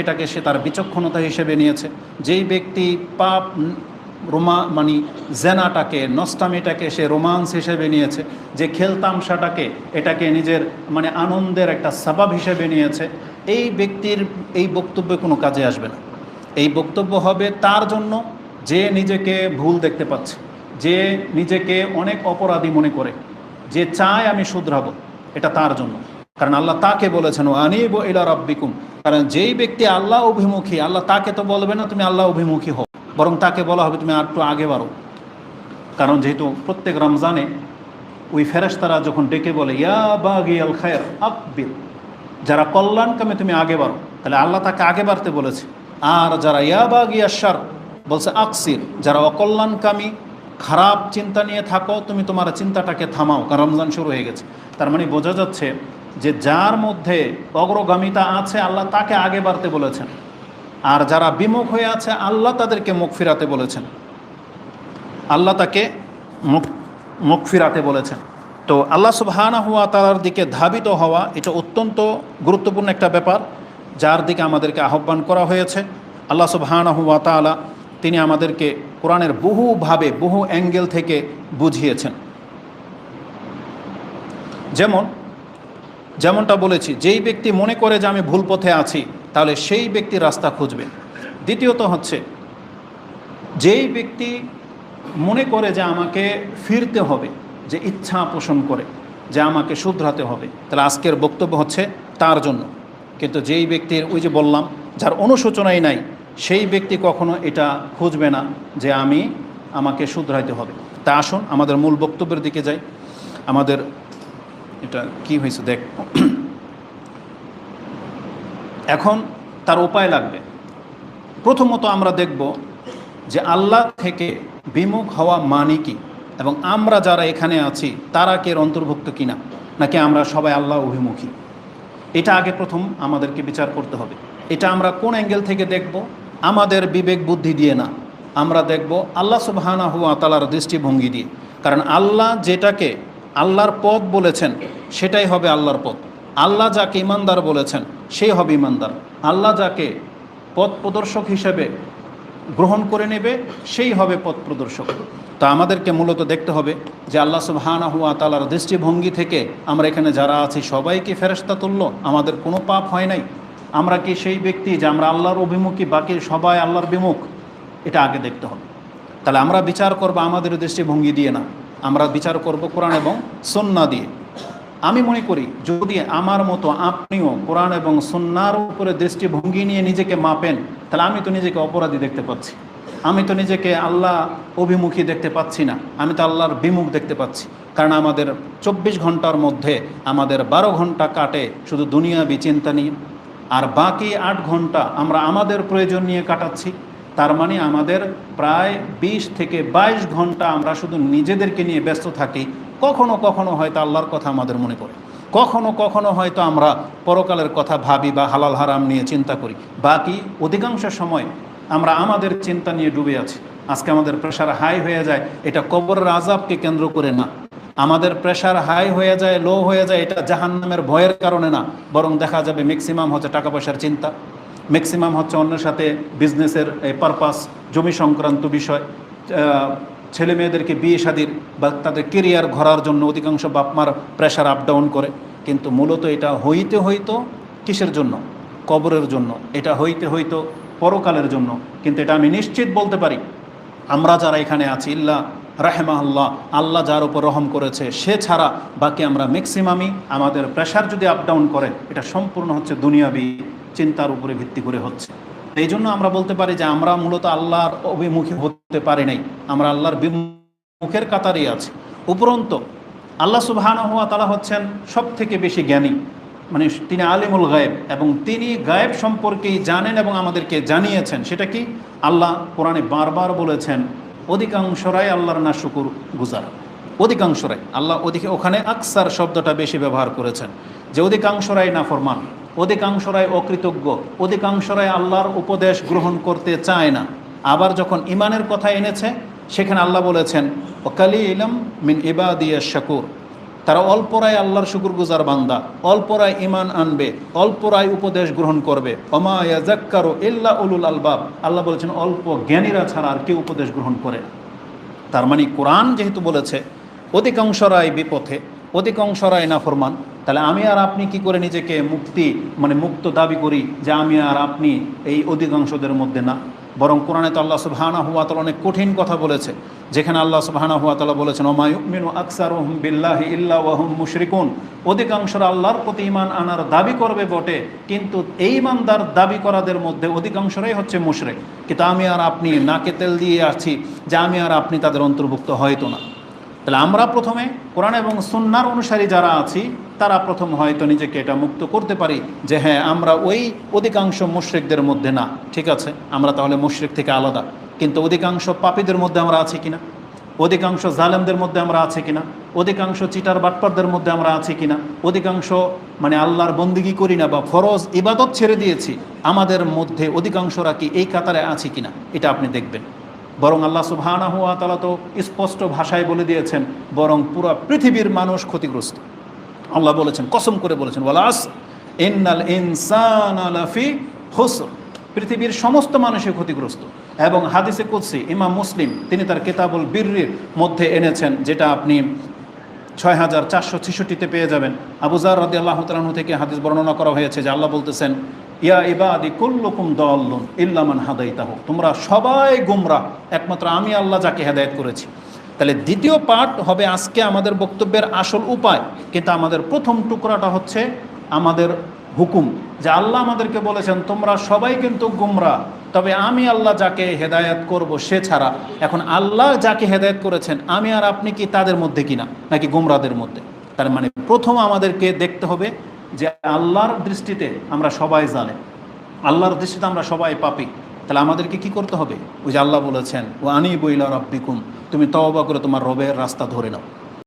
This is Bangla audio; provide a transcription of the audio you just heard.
এটাকে সে তার বিচক্ষণতা হিসেবে নিয়েছে। যেই ব্যক্তি পাপ মানে জেনাটাকে, নষ্টামিটাকে সে রোমান্স হিসেবে নিয়েছে, যে খেলতামশাটাকে এটাকে নিজের মানে আনন্দের একটা সাবাব হিসেবে নিয়েছে, এই ব্যক্তির এই বক্তব্যে কোনো কাজে আসবে না। এই বক্তব্য হবে তার জন্য যে নিজেকে ভুল দেখতে পাচ্ছে, যে নিজেকে অনেক অপরাধী মনে করে, যে চায় আমি শুধরাবো, এটা তার জন্য। কারণ আল্লাহ তাকে বলেছেন আনিবু ইলা রাব্বিকুম। কারণ যেই ব্যক্তি আল্লাহ অভিমুখী, আল্লাহ তাকে তো বলবে না তুমি আল্লাহ অভিমুখী হও, বরং তাকে বলা হবে তুমি আর একটু আগে বাড়ো। কারণ যেহেতু প্রত্যেক রমজানে ওই ফেরেশতারা যখন ডেকে বলে ইয়া বাগিয়াল খায়র আকবিল, যারা কল্যাণকামী তুমি আগে বাড়ো, তাহলে আল্লাহ তাকে আগে বাড়তে বলেছে। আর যারা ইয়া বাগিয়াশ শার বলছে আকসির, যারা অকল্যাণকামী খারাপ চিন্তা নিয়ে থাকো তুমি তোমার চিন্তাটাকে থামাও, কারণ রমজান শুরু হয়ে গেছে। তার মানে বোঝা যাচ্ছে যে যার মধ্যে অগ্রগামিতা আছে আল্লাহ তাকে আগে বাড়তে বলেছেন, আর যারা বিমুখ হয়ে আছে আল্লাহ তাদেরকে মুখ ফিরাতে বলেছেন, আল্লাহ তাকে মুখ ফিরাতে বলেছেন। তো আল্লাহ সুবহানাহু ওয়া তাআলার দিকে ধাবিত হওয়া এটা অত্যন্ত গুরুত্বপূর্ণ একটা ব্যাপার, যার দিকে আমাদেরকে আহ্বান করা হয়েছে। আল্লাহ সুবহানাহু ওয়া তাআলা তিনি আমাদেরকে কোরআনের বহুভাবে বহু অ্যাঙ্গেল থেকে বুঝিয়েছেন। যেমনটা বলেছি, যেই ব্যক্তি মনে করে যে আমি ভুল পথে আছি তাহলে সেই ব্যক্তি রাস্তা খুঁজবে। দ্বিতীয়ত হচ্ছে যেই ব্যক্তি মনে করে যে আমাকে ফিরতে হবে, যে ইচ্ছা পোষণ করে যে আমাকে শুধরাতে হবে, তাহলে আজকের বক্তব্য হচ্ছে তার জন্য। কিন্তু যেই ব্যক্তির ওই যে বললাম যার অনুশোচনাই নাই, সেই ব্যক্তি কখনো এটা খুঁজবে না যে আমাকে শুধরাইতে হবে। তা আসুন আমাদের মূল বক্তব্যের দিকে যাই। আমাদের এটা কি হয়েছে দেখ, এখন তার উপায় লাগবে। প্রথমত আমরা দেখব যে আল্লাহ থেকে বিমুখ হওয়া মানে কি, এবং আমরা যারা এখানে আছি তারা কে অন্তর্ভুক্ত কিনা, নাকি আমরা সবাই আল্লাহ অভিমুখী। এটা আগে প্রথম আমাদেরকে বিচার করতে হবে। এটা আমরা কোন অ্যাঙ্গেল থেকে দেখব? আমাদের বিবেক বুদ্ধি দিয়ে না, আমরা দেখব আল্লাহ সুবহানাহু ওয়া তাআলার দৃষ্টিভঙ্গি দিয়ে। কারণ আল্লাহ যেটাকে আল্লাহর পথ বলেছেন সেটাই হবে আল্লাহর পথ। আল্লাহ যাকে ইমানদার বলেছেন সেই হবে ইমানদার। আল্লাহ যাকে পথ প্রদর্শক হিসেবে গ্রহণ করে নেবে সেই হবে পথ প্রদর্শক। তো আমাদেরকে মূলত দেখতে হবে যে আল্লাহ সুবহানাহু ওয়া তাআলার দৃষ্টিভঙ্গি থেকে আমরা এখানে যারা আছি সবাই কি ফেরেশতা তুল্য, আমাদের কোনো পাপ হয় নাই? আমরা কি সেই ব্যক্তি যে আমরা আল্লাহর অভিমুখী, বাকি সবাই আল্লাহর বিমুখ? এটা আগে দেখতে হবে। তাহলে আমরা বিচার করব আমাদের দৃষ্টিভঙ্গি দিয়ে না, আমরা বিচার করব কোরআন এবং সুন্নাহ দিয়ে। আমি মনে করি যদি আমার মতো আপনিও কোরআন এবং সুন্নাহর উপরে দৃষ্টিভঙ্গি নিয়ে নিজেকে মাপেন, তাহলে আমি তো নিজেকে অপরাধী দেখতে পাচ্ছি, আমি তো নিজেকে আল্লাহ অভিমুখী দেখতে পাচ্ছি না, আমি তো আল্লাহর বিমুখ দেখতে পাচ্ছি। কারণ আমাদের 24 ঘন্টার মধ্যে আমাদের 12 ঘন্টা কাটে শুধু দুনিয়াবি চিন্তা নিয়ে, আর বাকি 8 ঘন্টা আমরা আমাদের প্রয়োজন নিয়ে কাটাচ্ছি। তার মানে আমাদের প্রায় 20 থেকে 22 ঘন্টা আমরা শুধু নিজেদেরকে নিয়ে ব্যস্ত থাকি। কখনো কখনো হয়তো আল্লাহর কথা আমাদের মনে পড়ে, কখনো কখনো হয়তো আমরা পরকালের কথা ভাবি বা হালাল হারাম নিয়ে চিন্তা করি। বাকি অধিকাংশ সময় আমরা আমাদের চিন্তা নিয়ে ডুবে আছি। আজকে আমাদের প্রেশার হাই হয়ে যায়, এটা কবরের আযাবকে কেন্দ্র করে না। আমাদের প্রেশার হাই হয়ে যায়, লো হয়ে যায়, এটা জাহান্নামের ভয়ের কারণে না, বরং দেখা যাবে ম্যাক্সিমাম হচ্ছে টাকা পয়সার চিন্তা, ম্যাক্সিমাম হচ্ছে অন্যের সাথে বিজনেসের পারপাস, জমি সংক্রান্ত বিষয়, ছেলে মেয়েদেরকে বিয়ে শাদির বা তাদের কেরিয়ার গড়ার জন্য অধিকাংশ বাপমার প্রেশার আপ ডাউন করে। কিন্তু মূলত এটা হইতো কিসের জন্য? কবরের জন্য। এটা হইতো পরকালের জন্য। কিন্তু এটা আমি নিশ্চিত বলতে পারি, আমরা যারা এখানে আছি ইল্লা রাহেমাহুল্লাহ, আল্লাহ যার উপর রহম করেছে সে ছাড়া বাকি আমরা ম্যাক্সিমামই আমাদের প্রেশার যদি আপ ডাউন করে এটা সম্পূর্ণ হচ্ছে দুনিয়াবি চিন্তার উপরে ভিত্তি করে হচ্ছে। এই জন্য আমরা বলতে পারি যে আমরা মূলত আল্লাহর অভিমুখী হতে পারি নাই, আমরা আল্লাহর বিমুখের কাতারেই আছি। উপরন্ত আল্লাহ সুবহানাহু ওয়া তাআলা হচ্ছেন সব থেকে বেশি জ্ঞানী, মানে তিনি আলিমুল গায়েব, এবং তিনি গায়েব সম্পর্কেই জানেন এবং আমাদেরকে জানিয়েছেন। সেটা কি? আল্লাহ কোরআনে বারবার বলেছেন অধিকাংশরাই আল্লাহর না শুকুর গুজার। অধিকাংশরাই আল্লাহ ওখানে আকসার শব্দটা বেশি ব্যবহার করেছেন, যে অধিকাংশরাই নাফরমান, অধিকাংশরাই অকৃতজ্ঞ, অধিকাংশরাই আল্লাহর উপদেশ গ্রহণ করতে চায় না। আবার যখন ইমানের কথা এনেছে সেখানে আল্লাহ বলেছেন ওয়াকালিলাম মিন ইবাদিয়াশ শাকুর, তারা অল্পরায় আল্লাহর শুকরগুজার বান্দা, অল্পরায় ঈমান আনবে, অল্পরায় উপদেশ গ্রহণ করবে। ওমা ইয়াযাক্কারু ইল্লা উলুল আলবাব, আল্লাহ বলেছেন অল্প জ্ঞানীরা ছাড়া আর কেউ উপদেশ গ্রহণ করে না। তার মানে কোরআন যেহেতু বলেছে অধিকাংশরাই বিপথে, অধিকাংশরাই নাফরমান, তাহলে আমি আর আপনি কি করে নিজেকে মুক্ত দাবি করি যে আমি আর আপনি এই অধিকাংশদের মধ্যে না? বরং কোরআনে তো আল্লাহ সুবহানাহু ওয়া তাআলা অনেক কঠিন কথা বলেছে, যেখানে আল্লাহ সুবহানাহু ওয়া তাআলা বলেছেন ওমা ইউমিনু আকসারুহুম বিল্লাহি ইল্লা ওয়া হুম মুশরিকুন, অধিকাংশরা আল্লাহর প্রতি ঈমান আনার দাবি করবে বটে, কিন্তু এই ঈমানদার দাবি করাদের মধ্যে অধিকাংশরাই হচ্ছে মুশরিক। কিন্তু আমি আর আপনি নাকে তেল দিয়ে আছি যে আমি আর আপনি তাদের অন্তর্ভুক্ত হয়তো না। তাহলে আমরা প্রথমে কোরআন এবং সুন্নাহর অনুসারী যারা আছি তারা প্রথম হয়তো নিজেকে এটা মুক্ত করতে পারি যে হ্যাঁ আমরা ওই অধিকাংশ মুশরিকদের মধ্যে না। ঠিক আছে, আমরা তাহলে মুশরিক থেকে আলাদা, কিন্তু অধিকাংশ পাপীদের মধ্যে আমরা আছি কিনা, অধিকাংশ জালেমদের মধ্যে আমরা আছি কিনা, অধিকাংশ চিটার বাটপারদের মধ্যে আমরা আছি কিনা, অধিকাংশ আল্লাহর বন্দিগি করি না বা ফরজ ইবাদত ছেড়ে দিয়েছি, আমাদের মধ্যে অধিকাংশরা কি এই কাতারে আছি কিনা, এটা আপনি দেখবেন। বরং আল্লাহ সুবহানাহু ওয়া তাআলা তো স্পষ্ট ভাষায় বলে দিয়েছেন বরং পুরো পৃথিবীর মানুষ ক্ষতিগ্রস্ত। আল্লাহ বলেছেন, কসম করে বলেছেন, ওয়াল আসর ইন্নাল ইনসানা লাফি খুসর, পৃথিবীর সমস্ত মানুষই ক্ষতিগ্রস্ত। এবং হাদিসে কুদসি ইমাম মুসলিম তিনি তার কিতাবুল বিররির মধ্যে এনেছেন, যেটা আপনি 6466-তে পেয়ে যাবেন। আবু যার রাদিয়াল্লাহু তাআলা আনহু থেকে হাদিস বর্ণনা করা হয়েছে যে আল্লাহ বলতেছেন, ইয়া ইবাদি কুল্লুকুম দাল্লুন ইল্লা মান হাদাইতাহু, তোমরা সবাই গুমরাহ একমাত্র আমি আল্লাহ যাকে হেদায়েত করেছি। তাহলে দ্বিতীয় পার্ট হবে আজকে আমাদের বক্তব্যের আসল উপায়, কিন্তু আমাদের প্রথম টুকরাটা হচ্ছে আমাদের হুকুম, যে আল্লাহ আমাদেরকে বলেছেন তোমরা সবাই কিন্তু গুমরাহ, তবে আমি আল্লাহ যাকে হেদায়েত করব সে ছাড়া। এখন আল্লাহ যাকে হেদায়েত করেছেন আমি আর আপনি কি তাদের মধ্যে কিনা, নাকি গুমরাহদের মধ্যে? তার মানে প্রথম আমাদেরকে দেখতে হবে যে আল্লাহর দৃষ্টিতে আমরা সবাই জালেম, আল্লাহর দৃষ্টিতে আমরা সবাই পাপী। তাহলে আমাদেরকে কি করতে হবে? ওই যে আল্লাহ বলেছেন ওয়া আনিবু ইলা রাব্বিকুম, তুমি তওবা করে তোমার রবের রাস্তা ধরে নাও।